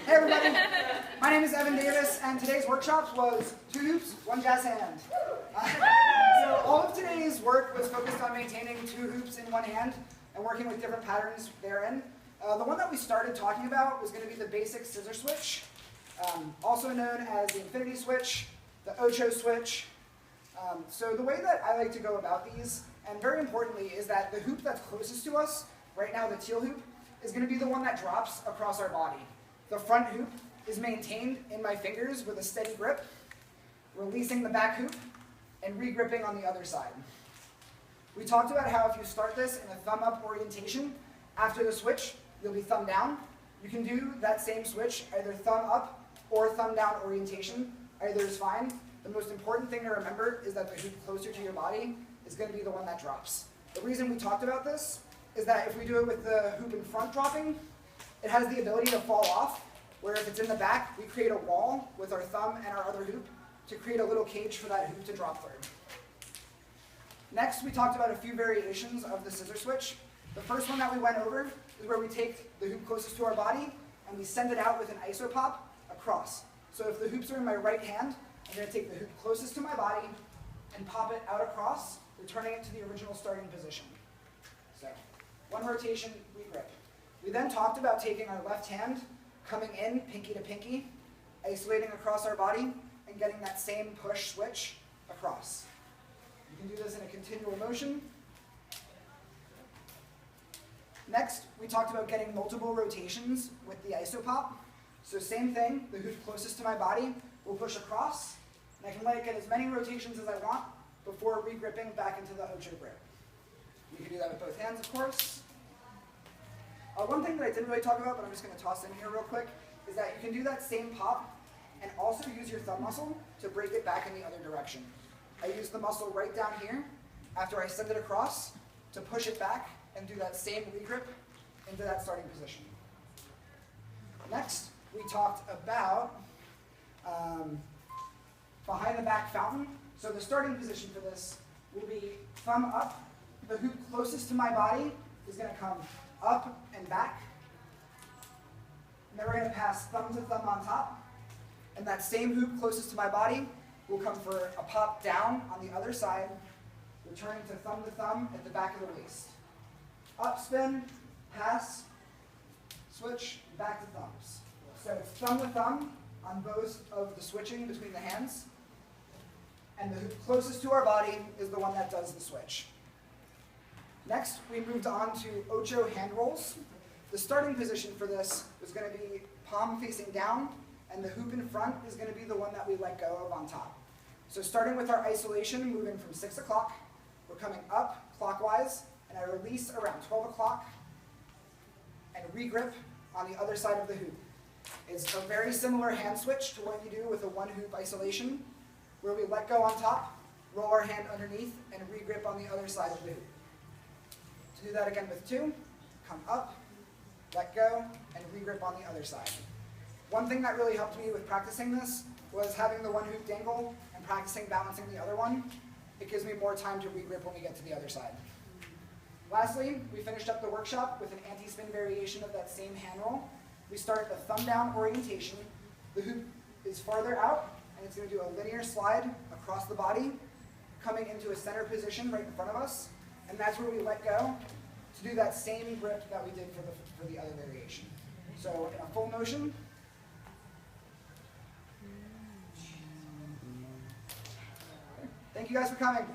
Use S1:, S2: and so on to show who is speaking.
S1: Hey everybody, my name is Evan Davis, and today's workshop was 2 hoops, 1 jazz hand. So all of today's work was focused on maintaining 2 hoops in 1 hand and working with different patterns therein. The one that we started talking about was going to be the basic scissor switch, also known as the infinity switch, the ocho switch. So the way that I like to go about these, and very importantly, is that the hoop that's closest to us, right now the teal hoop, is going to be the one that drops across our body. The front hoop is maintained in my fingers with a steady grip, releasing the back hoop, and re-gripping on the other side. We talked about how if you start this in a thumb-up orientation, after the switch, you'll be thumb down. You can do that same switch, either thumb-up or thumb-down orientation. Either is fine. The most important thing to remember is that the hoop closer to your body is going to be the one that drops. The reason we talked about this is that if we do it with the hoop in front dropping, it has the ability to fall off, where if it's in the back, we create a wall with our thumb and our other hoop to create a little cage for that hoop to drop through. Next, we talked about a few variations of the scissor switch. The first one that we went over is where we take the hoop closest to our body and we send it out with an isopop across. So if the hoops are in my right hand, I'm going to take the hoop closest to my body and pop it out across, returning it to the original starting position. So, 1 rotation, re-grip. We then talked about taking our left hand, coming in pinky to pinky, isolating across our body, and getting that same push switch across. You can do this in a continual motion. Next, we talked about getting multiple rotations with the isopop. So same thing, the hoop closest to my body will push across, and I can get as many rotations as I want before re-gripping back into the ocho grip. You can do that with both hands, of course. One thing that I didn't really talk about, but I'm just going to toss in here real quick, is that you can do that same pop and also use your thumb muscle to break it back in the other direction. I use the muscle right down here after I send it across to push it back and do that same re-grip into that starting position. Next, we talked about behind the back fountain. So the starting position for this will be thumb up. The hoop closest to my body is going to come up and back. And then we're going to pass thumb to thumb on top. And that same hoop closest to my body will come for a pop down on the other side, returning to thumb at the back of the waist. Up spin, pass, switch, back to thumbs. So it's thumb to thumb on both of the switching between the hands. And the hoop closest to our body is the one that does the switch. Next, we moved on to ocho hand rolls. The starting position for this was going to be palm facing down, and the hoop in front is going to be the one that we let go of on top. So starting with our isolation, moving from 6 o'clock, we're coming up clockwise, and I release around 12 o'clock, and re-grip on the other side of the hoop. It's a very similar hand switch to what you do with a 1 hoop isolation, where we let go on top, roll our hand underneath, and re-grip on the other side of the hoop. To do that again with 2, come up, let go, and re-grip on the other side. One thing that really helped me with practicing this was having the 1 hoop dangle and practicing balancing the other one. It gives me more time to re-grip when we get to the other side. Lastly, we finished up the workshop with an anti-spin variation of that same hand roll. We start the thumb down orientation. The hoop is farther out, and it's going to do a linear slide across the body, coming into a center position right in front of us. And that's where we let go to do that same grip that we did for the other variation. So in a full motion. Thank you guys for coming.